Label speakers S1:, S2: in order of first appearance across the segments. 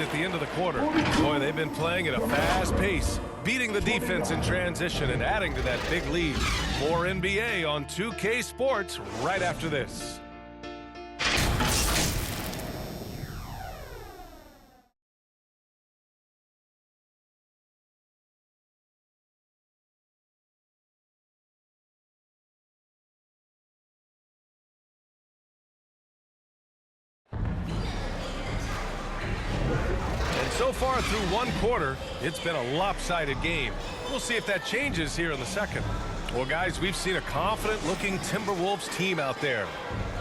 S1: at the end of the quarter. Boy, they've been playing at a fast pace, beating the defense in transition and adding to that big lead. More NBA on 2K Sports right after this. So far through one quarter, it's been a lopsided game. We'll see if that changes here in the second. Well, guys, we've seen a confident-looking Timberwolves team out there.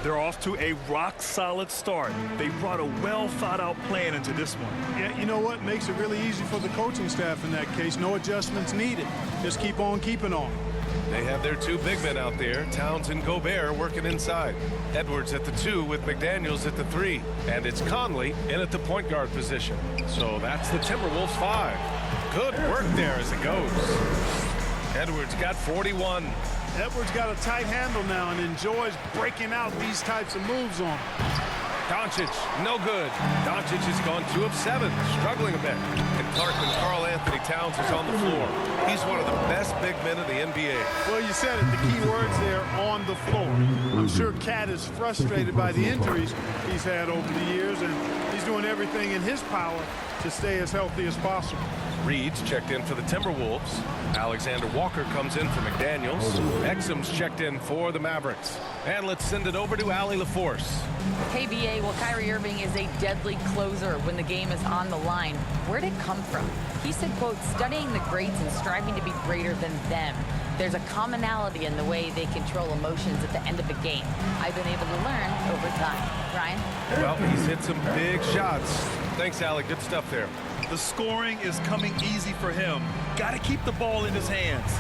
S2: They're off to a rock-solid start. They brought a well-thought-out plan into this one.
S3: Yeah, you know what? Makes it really easy for the coaching staff in that case. No adjustments needed. Just keep on keeping on.
S1: They have their two big men out there, Towns and Gobert, working inside. Edwards at the 2 with McDaniels at the 3. And it's Conley in at the point guard position. So that's the Timberwolves 5. Good work there as it goes. Edwards got 41.
S3: Edwards got a tight handle now and enjoys breaking out these types of moves on him.
S1: Doncic, no good. Doncic has gone 2 of 7, struggling a bit. And Karl Anthony Towns is on the floor. He's one of the best big men in the NBA.
S3: Well, you said it. The key words there, on the floor. I'm sure Cat is frustrated by the injuries he's had over the years, and he's doing everything in his power to stay as healthy as possible.
S1: Reed's checked in for the Timberwolves. Alexander Walker comes in for McDaniels. Exum's checked in for the Mavericks. And let's send it over to Allie LaForce.
S4: KBA, well, Kyrie Irving is a deadly closer when the game is on the line. Where'd it come from? He said, quote, studying the greats and striving to be greater than them. There's a commonality in the way they control emotions at the end of a game. I've been able to learn over time. Ryan?
S1: Well, he's hit some big shots. Thanks, Allie. Good stuff there.
S2: The scoring is coming easy for him. Got to keep the ball in his hands.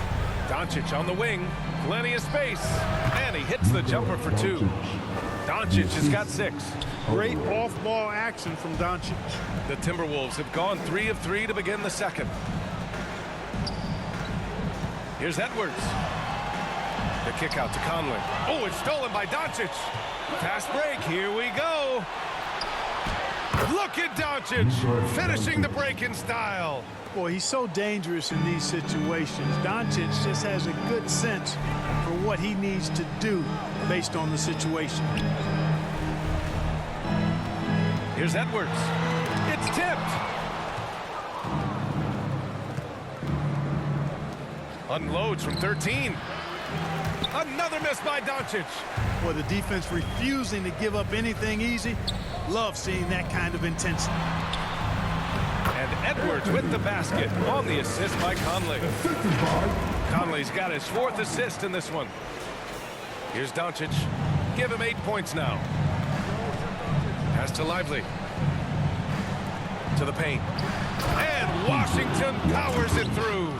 S1: Doncic on the wing. Plenty of space. And he hits the jumper for 2. Doncic has got 6.
S3: Great off-ball action from Doncic.
S1: The Timberwolves have gone 3 of 3 to begin the second. Here's Edwards. The kick out to Conley. Oh, it's stolen by Doncic. Fast break. Here we go. Look at Doncic finishing the break in style.
S3: Boy, he's so dangerous in these situations. Doncic just has a good sense for what he needs to do based on the situation.
S1: Here's Edwards. It's tipped. Unloads from 13. Another miss by Doncic.
S3: Boy, the defense refusing to give up anything easy. Love seeing that kind of intensity.
S1: And Edwards with the basket on the assist by Conley. Conley's got his 4th assist in this one. Here's Doncic. Give him 8 points now. Pass to Lively. To the paint. And Washington powers it through.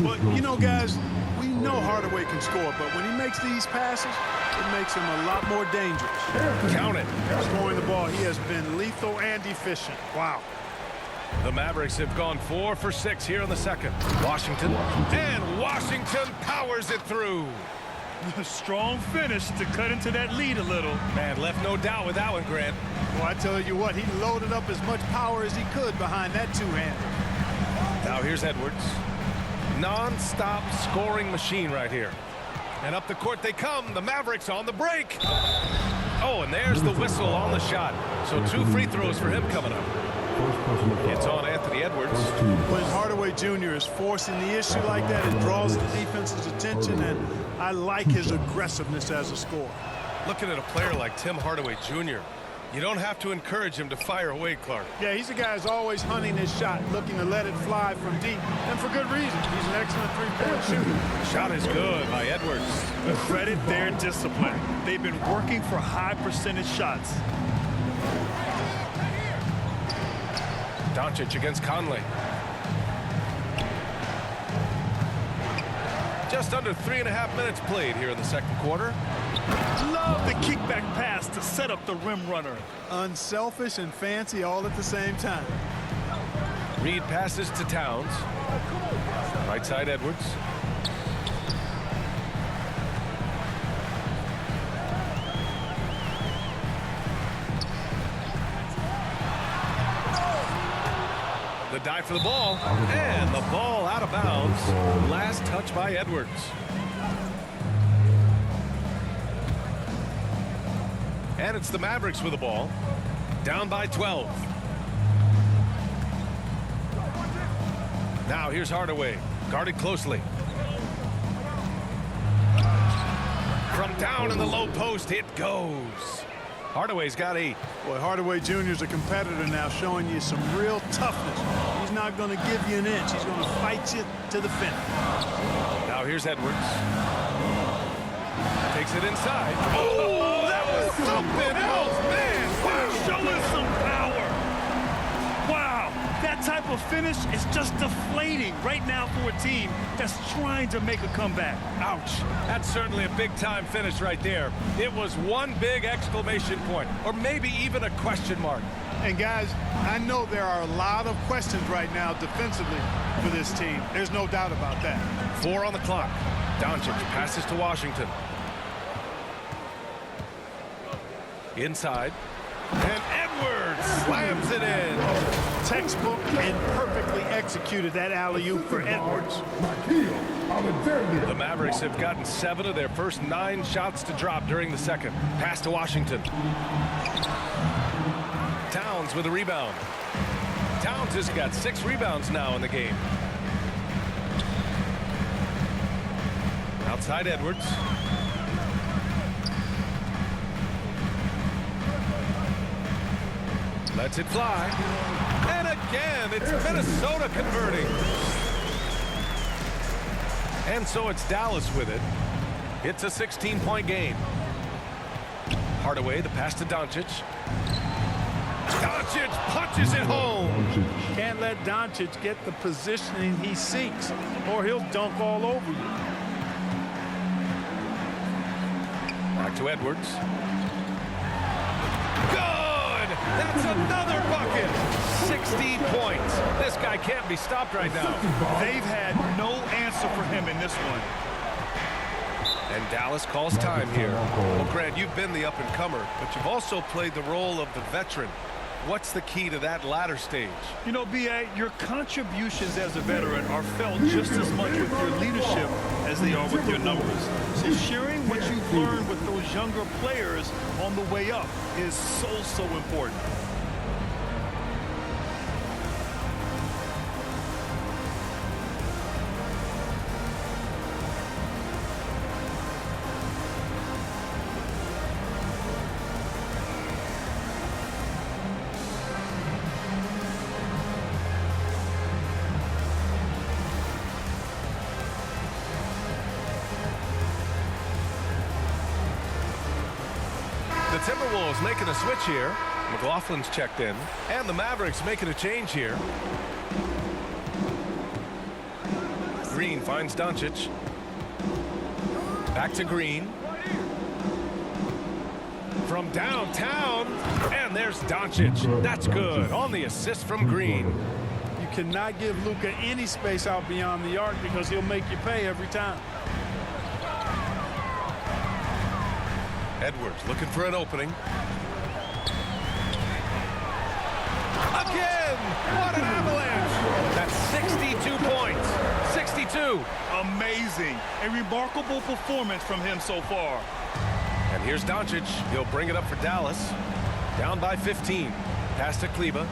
S3: But, you know, guys, we know Hardaway can score, but when he makes these passes, it makes him a lot more dangerous.
S1: Count it.
S3: Scoring the ball, he has been lethal and efficient. Wow.
S1: The Mavericks have gone 4 for 6 here in the second. Washington. And Washington powers it through.
S2: A strong finish to cut into that lead a little.
S1: Man, left no doubt with that one, Grant.
S3: Well, I tell you what, he loaded up as much power as he could behind that two-hander.
S1: Now here's Edwards. Non-stop scoring machine right here. And up the court they come. The Mavericks on the break. Oh, and there's the whistle on the shot. So 2 free throws for him coming up. It's on Anthony Edwards.
S3: When Hardaway Jr. is forcing the issue like that, it draws the defense's attention, and I like his aggressiveness as a scorer.
S1: Looking at a player like Tim Hardaway Jr., you don't have to encourage him to fire away, Clark.
S3: Yeah, he's a guy who's always hunting his shot, looking to let it fly from deep, and for good reason. He's an excellent three-point shooter.
S1: Shot is good by Edwards.
S2: Credit their discipline. They've been working for high percentage shots.
S1: Doncic against Conley. Just under 3.5 minutes played here in the second quarter.
S2: Love the kickback pass to set up the rim runner.
S3: Unselfish and fancy all at the same time.
S1: Reed passes to Towns. Right side Edwards. The dive for the ball, and the ball out of bounds. Last touch by Edwards. And it's the Mavericks with the ball. Down by 12. Now here's Hardaway. Guarded closely. From down in the low post, it goes. Hardaway's got 8.
S3: Boy, Hardaway Jr. is a competitor now, showing you some real toughness. He's not going to give you an inch. He's going to fight you to the finish.
S1: Now here's Edwards. Takes it inside. Oh, that was something else, man.
S2: Wow, show us some power. Wow, that type of finish is just deflating right now for a team that's trying to make a comeback.
S1: Ouch. That's certainly a big-time finish right there. It was one big exclamation point, or maybe even a question mark.
S3: And guys, I know there are a lot of questions right now defensively for this team. There's no doubt about that.
S1: 4 on the clock. Doncic passes to Washington. Inside. And Edwards slams it in.
S3: Textbook and perfectly executed that alley-oop for Edwards.
S1: The Mavericks have gotten 7 of their first 9 shots to drop during the second. Pass to Washington. Towns with a rebound. Towns has got 6 rebounds now in the game. Outside Edwards. Lets it fly. And again, it's Minnesota converting. And so it's Dallas with it. It's a 16-point game. Hardaway, the pass to Doncic. Doncic punches it home.
S3: Can't let Doncic get the positioning he seeks, or he'll dunk all over you.
S1: Back to Edwards. Good! That's another bucket. 60 points. This guy can't be stopped right now.
S2: They've had no answer for him in this one.
S1: And Dallas calls time here. Well, Grant, you've been the up-and-comer, but you've also played the role of the veteran. What's the key to that latter stage?
S2: You know, B.A., your contributions as a veteran are felt just as much with your leadership as they are with your numbers. So sharing what you've learned with those younger players on the way up is so important.
S1: The Timberwolves making a switch here. McLaughlin's checked in. And the Mavericks making a change here. Green finds Doncic. Back to Green. From downtown. And there's Doncic. That's good. On the assist from Green.
S3: You cannot give Luka any space out beyond the arc because he'll make you pay every time.
S1: Edwards looking for an opening. Again! What an avalanche! That's 62 points. 62.
S2: Amazing. A remarkable performance from him so far.
S1: And here's Doncic. He'll bring it up for Dallas. Down by 15. Pass to Kleber.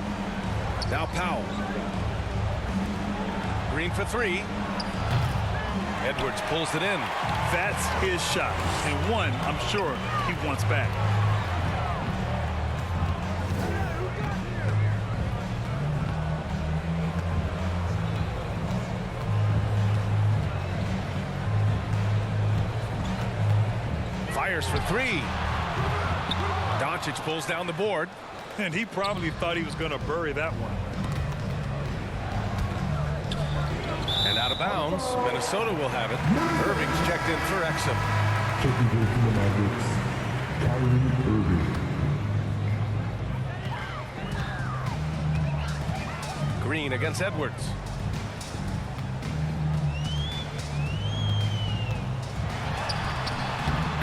S1: Now Powell. Green for 3. Edwards pulls it in.
S2: That's his shot, and one I'm sure he wants back.
S1: Fires for 3. Doncic pulls down the board.
S2: And he probably thought he was going to bury that one.
S1: And out of bounds, Minnesota will have it. Irving's checked in for Exum.
S5: Checking in for the Mavericks, Kyrie Irving.
S1: Green against Edwards.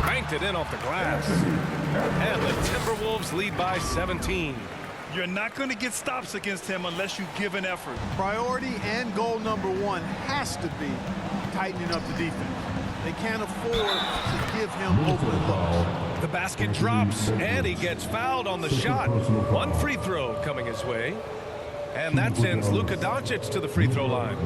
S1: Banked it in off the glass. And the Timberwolves lead by 17.
S2: You're not going to get stops against him unless you give an effort.
S3: Priority and goal number one has to be tightening up the defense. They can't afford to give him open looks.
S1: The basket drops, and he gets fouled on the shot. One free throw coming his way. And that sends Luka Doncic to the free throw line.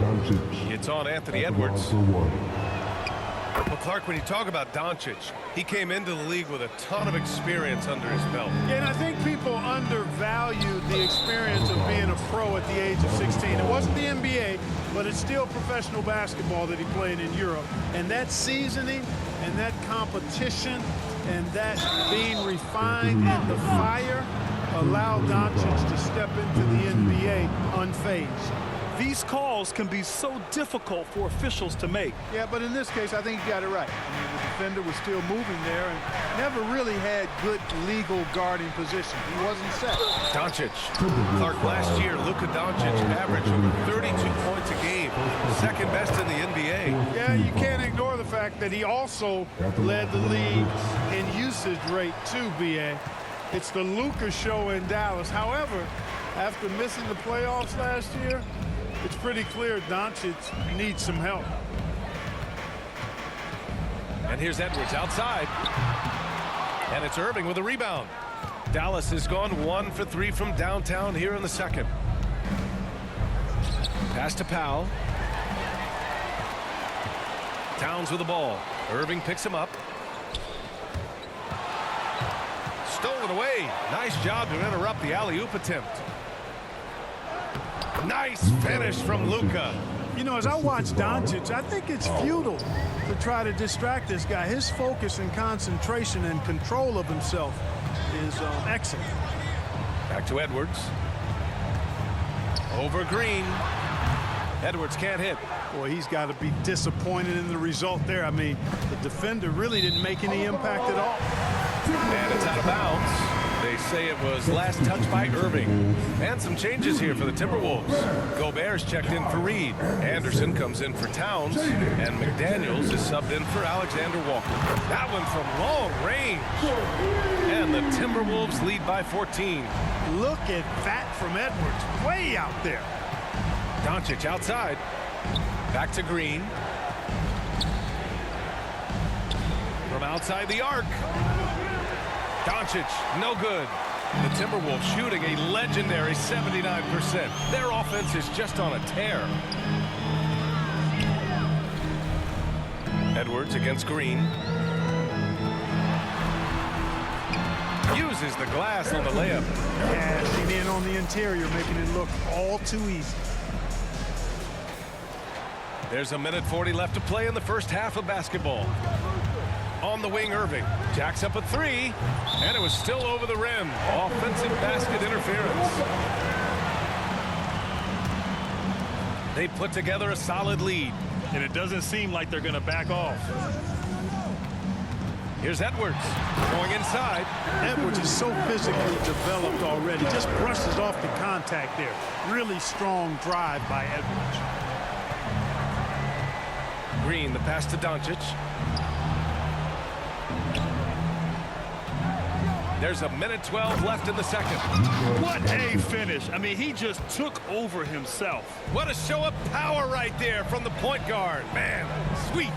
S1: It's on Anthony Edwards. Well, Clark, when you talk about Doncic, he came into the league with a ton of experience under his belt.
S3: Yeah, and I think people undervalue the experience of being a pro at the age of 16. It wasn't the NBA, but it's still professional basketball that he played in Europe. And that seasoning and that competition and that being refined and the fire allowed Doncic to step into the NBA unfazed.
S2: These calls can be so difficult for officials to make.
S3: Yeah, but in this case, I think you got it right. I mean, the defender was still moving there and never really had good legal guarding position. He wasn't set.
S1: Doncic. Clark, last year, Luka Doncic averaged over 32 points a game. Second best in the NBA.
S3: Yeah, you can't ignore the fact that he also led the league in usage rate too, B.A. It's the Luka show in Dallas. However, after missing the playoffs last year, it's pretty clear Doncic needs some help.
S1: And here's Edwards outside. And it's Irving with a rebound. Dallas has gone 1 for 3 from downtown here in the second. Pass to Powell. Towns with the ball. Irving picks him up. Stolen away. Nice job to interrupt the alley-oop attempt. Nice finish from Luka.
S3: You know, as I watch Doncic, I think it's futile to try to distract this guy. His focus and concentration and control of himself is excellent.
S1: Back to Edwards. Over Green. Edwards can't hit.
S3: Boy, he's got to be disappointed in the result there. I mean, the defender really didn't make any impact at all.
S1: And it's out of bounds. They say it was last touched by Irving. And some changes here for the Timberwolves. Gobert's checked in for Reed. Anderson comes in for Towns. And McDaniels is subbed in for Alexander Walker. That one from long range. And the Timberwolves lead by 14.
S3: Look at that from Edwards. Way out there.
S1: Doncic outside. Back to Green. From outside the arc. Doncic, no good. The Timberwolves shooting a legendary 79%. Their offense is just on a tear. Edwards against Green. Uses the glass on the layup.
S3: Cashing in on the interior, making it look all too easy.
S1: There's 1:40 left to play in the first half of basketball. On the wing, Irving jacks up a three, and it was still over the rim. Offensive basket interference. They put together a solid lead.
S2: And it doesn't seem like they're going to back off.
S1: Here's Edwards going inside.
S3: Edwards is so physically developed already. Just brushes off the contact there. Really strong drive by Edwards.
S1: Green, the pass to Doncic. There's 1:12 left in the second.
S2: What a finish. I mean, he just took over himself.
S1: What a show of power right there from the point guard. Man, sweet.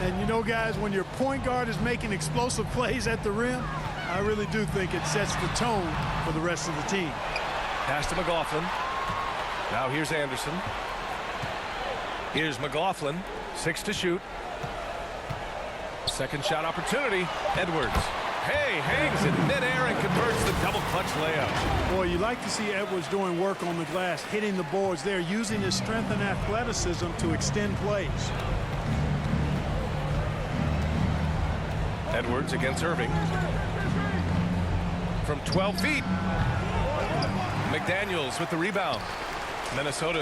S3: And you know, guys, when your point guard is making explosive plays at the rim, I really do think it sets the tone for the rest of the team.
S1: Pass to McLaughlin. Now here's Anderson. Here's McLaughlin. 6 to shoot. Second shot opportunity. Edwards. Hey, hangs in midair and converts the double clutch layup.
S3: Boy, you like to see Edwards doing work on the glass, hitting the boards there, using his strength and athleticism to extend plays.
S1: Edwards against Irving. From 12 feet. McDaniels with the rebound. Minnesota